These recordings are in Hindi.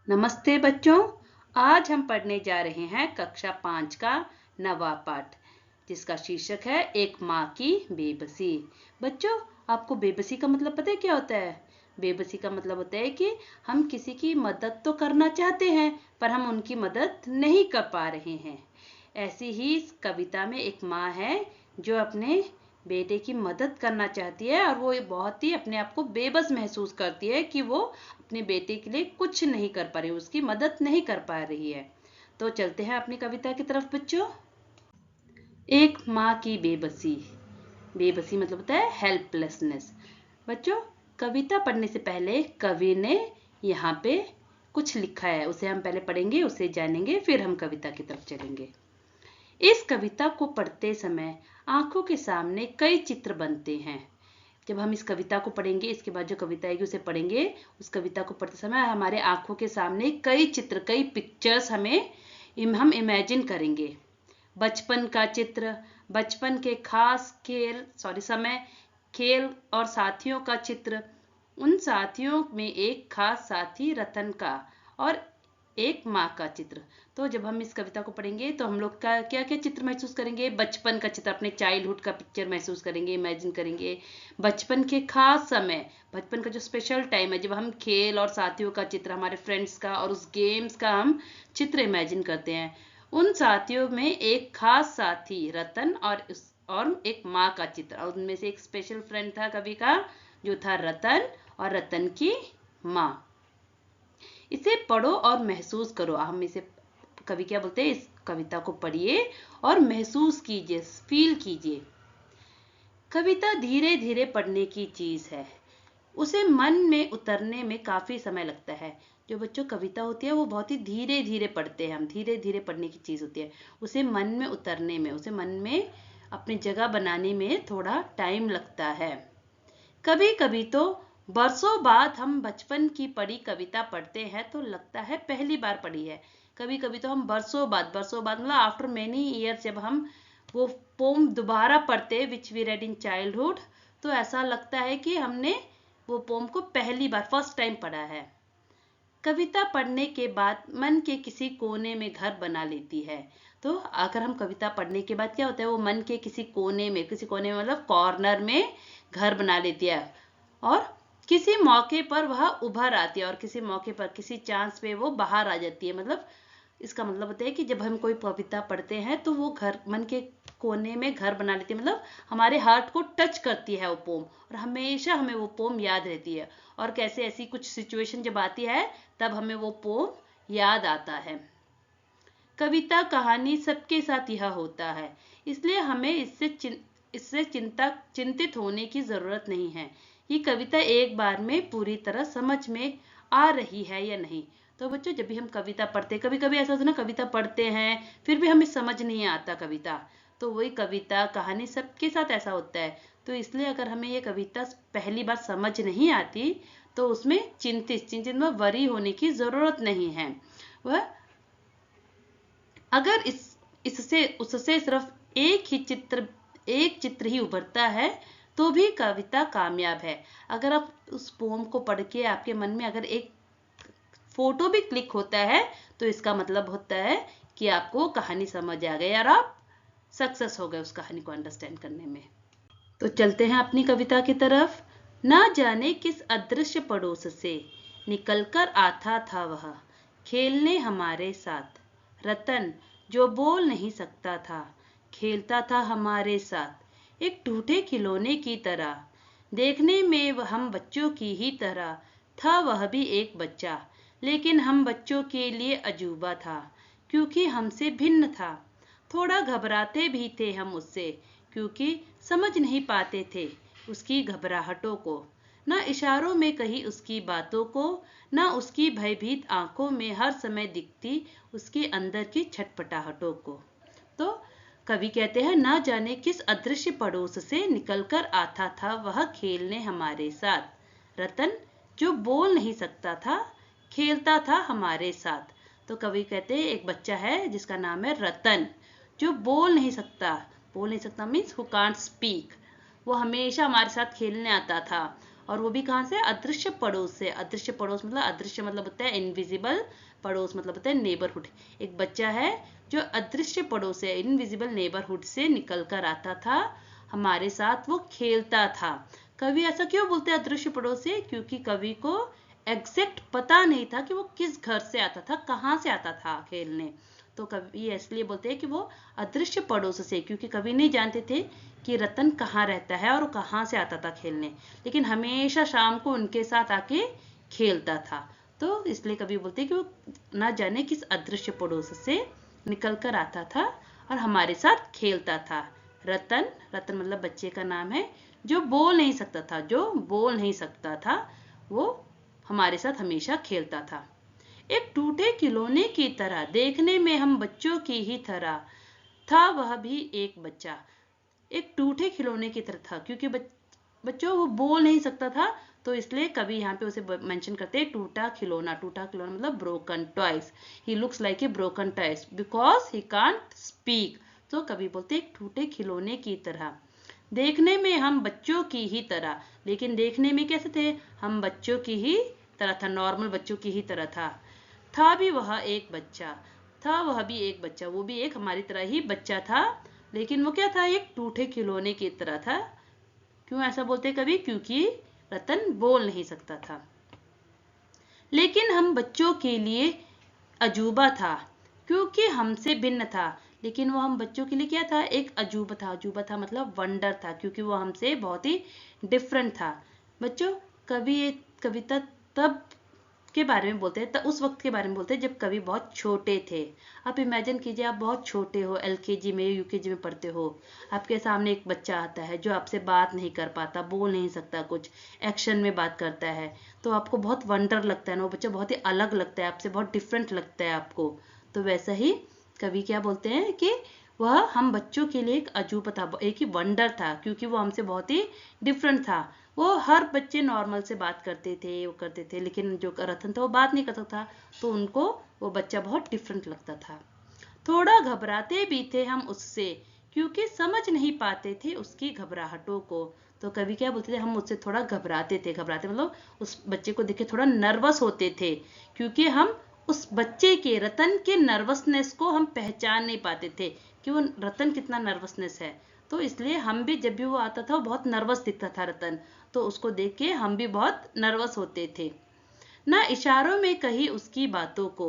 नमस्ते बच्चों, आज हम पढ़ने जा रहे हैं कक्षा 5 का नवा पाठ जिसका शीर्षक है एक माँ की बेबसी। बच्चों, आपको बेबसी का मतलब पता है क्या होता है? बेबसी का मतलब होता है कि हम किसी की मदद तो करना चाहते हैं पर हम उनकी मदद नहीं कर पा रहे हैं। ऐसी ही इस कविता में एक माँ है जो अपने बेटे की मदद करना चाहती है और वो बहुत ही अपने आप को बेबस महसूस करती है कि वो अपने बेटे के लिए कुछ नहीं कर पा रही, उसकी मदद नहीं कर पा रही है। तो चलते हैं अपनी कविता की तरफ बच्चों। एक माँ की बेबसी। बेबसी मतलब होता है हेल्पलेसनेस। बच्चों, कविता पढ़ने से पहले कवि ने यहाँ पे कुछ लिखा है, उसे हम पहले पढ़ेंगे, उसे जानेंगे, फिर हम कविता की तरफ चलेंगे। इस कविता को पढ़ते समय आंखों के सामने कई चित्र बनते हैं। जब हम इस कविता को पढ़ेंगे, इसके बाद जो कविता आएगी उसे पढ़ेंगे, उस कविता को पढ़ते समय हमारे आंखों के सामने कई चित्र, कई पिक्चर्स हम इमेजिन करेंगे। बचपन का चित्र, बचपन के खास समय, खेल और साथियों का चित्र, उन साथियों में एक खास साथी रतन का और एक माँ का चित्र। तो जब हम इस कविता को पढ़ेंगे तो हम लोग का क्या क्या चित्र महसूस करेंगे? बचपन का चित्र, अपने चाइल्डहुड का पिक्चर महसूस करेंगे, इमेजिन करेंगे। बचपन के खास समय, बचपन का जो स्पेशल टाइम है जब हम खेल और साथियों का चित्र, हमारे फ्रेंड्स का और उस गेम्स का हम चित्र इमेजिन करते हैं। उन साथियों में एक खास साथी रतन और एक माँ का चित्र, और उनमें से एक स्पेशल फ्रेंड था कवि का जो था रतन और रतन की माँ। इसे पढ़ो और महसूस करो। हम इसे, कवि क्या बोलते हैं, इस कविता को पढ़िए और महसूस कीजिए, फील कीजिए। कविता धीरे धीरे पढ़ने की चीज है, उसे मन में उतरने में काफी समय लगता है। जो बच्चों कविता होती है वो बहुत ही धीरे धीरे पढ़ते हैं हम, धीरे धीरे पढ़ने की चीज होती है। उसे मन में उतरने में, उसे मन में अपनी जगह बनाने में थोड़ा टाइम लगता है। कभी कभी तो बरसों बाद हम बचपन की पढ़ी कविता पढ़ते हैं तो लगता है पहली बार पढ़ी है। कभी कभी तो हम बरसों बाद मतलब आफ्टर मेनी ईयर्स जब हम वो पोम दोबारा पढ़ते which we read in childhood, तो ऐसा लगता है कि हमने वो पोम को पहली बार, फर्स्ट टाइम पढ़ा है। कविता पढ़ने के बाद मन के किसी कोने में घर बना लेती है। तो अगर हम कविता पढ़ने के बाद क्या होता है, वो मन के किसी कोने में मतलब कॉर्नर में घर बना लेती है और किसी मौके पर वह उभर आती है और किसी मौके पर, किसी चांस पे वो बाहर आ जाती है। मतलब इसका मतलब होता है कि जब हम कोई कविता पढ़ते हैं तो वो घर, मन के कोने में घर बना लेती है, मतलब हमारे हार्ट को टच करती है वो पोम और हमेशा हमें वो पोम याद रहती है। और कैसे ऐसी कुछ सिचुएशन जब आती है तब हमें वो पोम याद आता है। कविता कहानी सबके साथ यह होता है, इसलिए हमें इससे चिंतित होने की जरूरत नहीं है। ये कविता एक बार में पूरी तरह समझ में आ रही है या नहीं। तो बच्चों, जब भी हम कविता पढ़ते, कभी कभी ऐसा होता है ना, कविता पढ़ते हैं फिर भी हमें समझ नहीं आता कविता, तो वही कविता कहानी सबके साथ ऐसा होता है। तो इसलिए अगर हमें ये कविता पहली बार समझ नहीं आती तो उसमें चिंतित में वरी होने की जरूरत नहीं है। वह अगर इससे उससे सिर्फ एक चित्र ही उभरता है तो भी कविता कामयाब है। अगर आप उस पोम को पढ़ के आपके मन में अगर एक फोटो भी क्लिक होता है तो इसका मतलब होता है कि आपको कहानी समझ आ गई और आप सक्सेस हो गए उस कहानी को अंडरस्टैंड करने में। तो चलते हैं अपनी कविता की तरफ। ना जाने किस अदृश्य पड़ोस से निकलकर आता था वह खेलने हमारे साथ, रतन जो बोल नहीं सकता था, खेलता था हमारे साथ एक टूटे खिलौने की तरह। देखने में हम बच्चों की ही तरह था, वह भी एक बच्चा, लेकिन हम बच्चों के लिए अजूबा था क्योंकि हमसे भिन्न था। थोड़ा घबराते भी थे हम उससे क्योंकि समझ नहीं पाते थे उसकी घबराहटों को, न इशारों में कही उसकी बातों को, न उसकी भयभीत आंखों में हर समय दिखती उसके अंदर की छटपटाहटों को। तो कवि कहते हैं, ना जाने किस अदृश्य पड़ोस से निकलकर आता था वह खेलने हमारे साथ, रतन जो बोल नहीं सकता था, खेलता था हमारे साथ। तो कवि कहते हैं एक बच्चा है जिसका नाम है रतन, जो बोल नहीं सकता मीन्स हु कांट स्पीक, वो हमेशा हमारे साथ खेलने आता था और वो भी कहाँ से, अदृश्य पड़ोस से। अदृश्य पड़ोस मतलब, अदृश्य मतलब होता है इनविजिबल, पड़ोस मतलब होता है नेबरहुड। एक बच्चा है जो अदृश्य पड़ोस से, इनविजिबल नेबरहुड से निकल कर आता था, हमारे साथ वो खेलता था। कवि ऐसा क्यों बोलते हैं अदृश्य पड़ोस से? क्योंकि कवि को एग्जैक्ट पता नहीं था कि वो किस घर से आता था, कहाँ से आता था खेलने। तो कवि इसलिए बोलते हैं कि वो अदृश्य पड़ोस से, क्योंकि कवि नहीं जानते थे कि रतन कहाँ रहता है और कहाँ से आता था खेलने, लेकिन हमेशा शाम को उनके साथ आके खेलता था। तो इसलिए कवि बोलते हैं कि वो ना जाने किस अदृश्य पड़ोस से निकल कर आता था और हमारे साथ खेलता था। रतन, रतन मतलब बच्चे का नाम है, जो बोल नहीं सकता था, जो बोल नहीं सकता था, वो हमारे साथ हमेशा खेलता था। एक टूटे खिलौने की तरह, देखने में हम बच्चों की ही तरह, था वह भी एक बच्चा। एक टूटे खिलौने की तरह था, क्योंकि बच्चों वो बोल नहीं सकता था, तो इसलिए कभी यहाँ पे उसे मेंशन करते हैं टूटा खिलौना। टूटा खिलौना मतलब broken toys. He looks like a broken toys because he can't speak. तो कभी बोलते हैं टूटे खिलौने की तरह, देखने में हम बच्चों की ही तरह, लेकिन देखने में कैसे थे, हम बच्चों की ही तरह था, नॉर्मल बच्चों की ही तरह था भी वह एक बच्चा, था वह भी एक बच्चा, वो भी एक हमारी तरह ही बच्चा था, लेकिन वो क्या था, एक टूटे खिलौने की तरह था। क्यों ऐसा बोलते कभी? क्योंकि रतन बोल नहीं सकता था। लेकिन हम बच्चों के लिए अजूबा था, क्योंकि हमसे भिन्न था। लेकिन वो हम बच्चों के लिए क्या था, एक अजूबा था। अजूबा था मतलब वंडर था, क्योंकि वो हमसे बहुत ही डिफरेंट था। बच्चों, कवि ये कविता तब के बारे में बोलते हैं, तो उस वक्त के बारे में बोलते हैं जब कवि बहुत छोटे थे। आप इमेजिन कीजिए, आप बहुत छोटे हो, एलकेजी में, यूकेजी में पढ़ते हो, आपके सामने एक बच्चा आता है जो आपसे बात नहीं कर पाता, बोल नहीं सकता कुछ, एक्शन में बात करता है, तो आपको बहुत वंडर लगता है ना, वो बच्चा बहुत ही अलग लगता है आपसे, बहुत डिफरेंट लगता है आपको। तो वैसा ही कवि क्या बोलते हैं कि वह हम बच्चों के लिए एक अजूबा था, एक ही वंडर था, क्योंकि वो हमसे बहुत ही डिफरेंट था। वो हर बच्चे नॉर्मल से बात करते थे, वो करते थे, लेकिन जो रतन था वो बात नहीं करता था, तो उनको वो बच्चा बहुत डिफरेंट लगता था। थोड़ा घबराते भी थे हम उससे, क्योंकि समझ नहीं पाते थे उसकी घबराहटों को। तो कभी क्या बोलते थे, हम उससे थोड़ा घबराते थे, घबराते मतलब उस बच्चे को देख के थोड़ा नर्वस होते थे, क्योंकि हम उस बच्चे के, रतन के नर्वसनेस को हम पहचान नहीं पाते थे कि वो रतन कितना नर्वसनेस है। तो इसलिए हम भी, जब भी वो आता था वो बहुत नर्वस दिखता था रतन, तो उसको देख के हम भी बहुत नर्वस होते थे। ना इशारों में कही उसकी बातों को,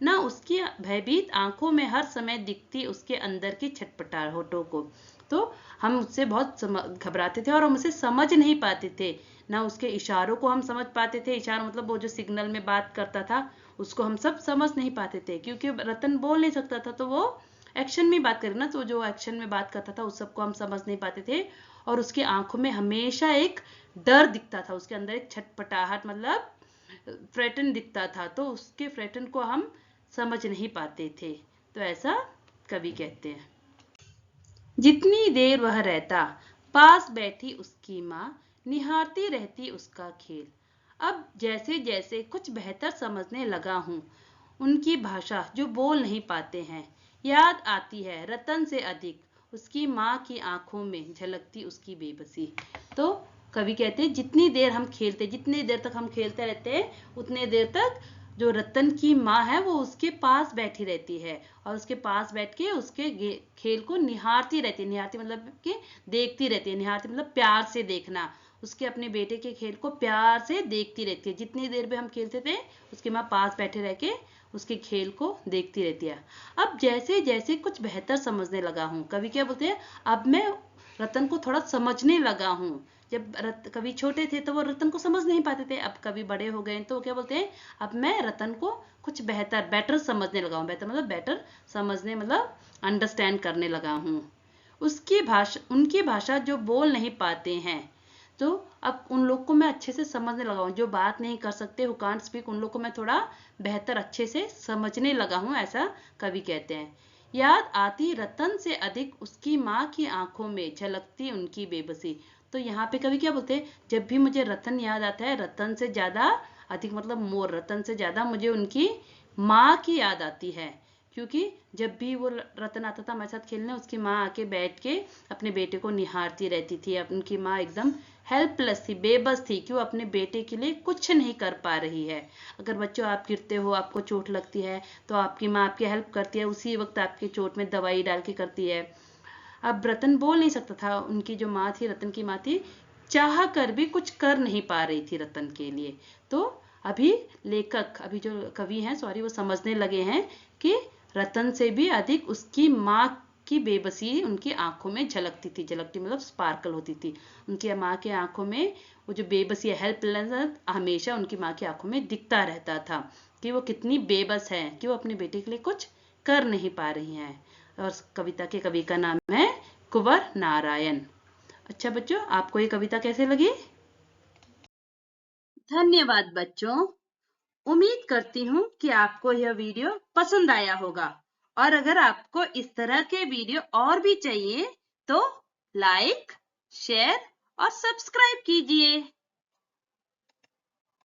ना उसकी भयभीत आंखों में हर समय दिखती उसके अंदर की छटपटाहटों को। तो हम उससे बहुत घबराते थे और हम उसे समझ नहीं पाते थे। ना उसके इशारों को हम समझ पाते थे, इशारा मतलब वो जो सिग्नल में बात करता था उसको हम सब समझ नहीं पाते थे, क्योंकि रतन बोल नहीं सकता था, तो वो एक्शन में बात करे ना, तो जो एक्शन में बात करता था उस सबको हम समझ नहीं पाते थे। और उसकी आंखों में हमेशा एक डर दिखता था, उसके अंदर एक छटपटाहट मतलब फ्रेटन दिखता था, तो उसके फ्रेटन को हम समझ नहीं पाते थे। तो ऐसा कवि कहते हैं। जितनी देर वह रहता, पास बैठी उसकी माँ निहारती रहती उसका खेल। अब जैसे जैसे कुछ बेहतर समझने लगा हूँ, उनकी भाषा जो बोल नहीं पाते हैं, याद आती है रतन से अधिक उसकी माँ की आंखों में झलकती उसकी बेबसी। तो कवि कहते हैं जितनी देर हम खेलते, जितनी देर तक हम खेलते रहते हैं, उतने देर तक जो रतन की माँ है वो उसके पास बैठी रहती है, और उसके पास बैठ के उसके खेल को निहारती रहती है। निहारती मतलब कि देखती रहती है, निहारती मतलब प्यार से देखना, उसके अपने बेटे के खेल को प्यार से देखती रहती है। जितनी देर में हम खेलते थे उसकी माँ पास बैठे रह के उसके खेल को देखती रहती है। अब जैसे जैसे कुछ बेहतर समझने लगा हूँ, कवि क्या बोलते हैं, अब मैं रतन को थोड़ा समझने लगा हूँ। जब कवि छोटे थे तो वो रतन को समझ नहीं पाते थे, अब कवि बड़े हो गए तो क्या बोलते हैं, अब मैं रतन को कुछ बेटर समझने लगा हूँ। बेटर मतलब बेटर समझने मतलब अंडरस्टैंड करने लगा हूँ। उसकी भाषा, उनकी भाषा जो बोल नहीं पाते हैं, तो अब उन लोग को मैं अच्छे से समझने लगा हूँ, जो बात नहीं कर सकते, हु कांट स्पीक, उन लोग को मैं थोड़ा बेहतर अच्छे से समझने लगा हूँ, ऐसा कवि कहते हैं। याद आती रतन से अधिक उसकी माँ की आंखों में झलकती उनकी बेबसी। तो यहाँ पे कवि क्या बोलते हैं, जब भी मुझे रतन याद आता है, रतन से ज्यादा, अधिक मतलब मोर, रतन से ज्यादा मुझे उनकी माँ की याद आती है, क्योंकि जब भी वो रतन आता था हमारे साथ खेलने, उसकी माँ आके बैठ के अपने बेटे को निहारती रहती थी। उनकी माँ एकदम हेल्पलेस थी, बेबस थी कि वो अपने बेटे के लिए कुछ नहीं कर पा रही है। अगर बच्चों आप गिरते हो, आपको चोट लगती है, तो आपकी माँ आपकी हेल्प करती है, उसी वक्त आपकी चोट में दवाई डाल के करती है। अब रतन बोल नहीं सकता था, उनकी जो माँ थी, रतन की माँ थी, चाह कर भी कुछ कर नहीं पा रही थी रतन के लिए। तो अभी लेखक, अभी जो कवि हैं सॉरी, वो समझने लगे हैं कि रतन से भी अधिक उसकी माँ की बेबसी उनकी आंखों में झलकती थी। झलकती मतलब स्पार्कल होती थी उनकी माँ की आंखों में। वो जो बेबसी, हेल्पलेस हमेशा उनकी माँ की आंखों में दिखता रहता था कि वो कितनी बेबस है, कि वो अपने बेटे के लिए कुछ कर नहीं पा रही हैं। और कविता के कवि का नाम है कुंवर नारायण। अच्छा बच्चों, आपको ये कविता कैसे लगी? धन्यवाद बच्चों। उम्मीद करती हूँ कि आपको यह वीडियो पसंद आया होगा। और अगर आपको इस तरह के वीडियो और भी चाहिए तो लाइक, शेयर और सब्सक्राइब कीजिए।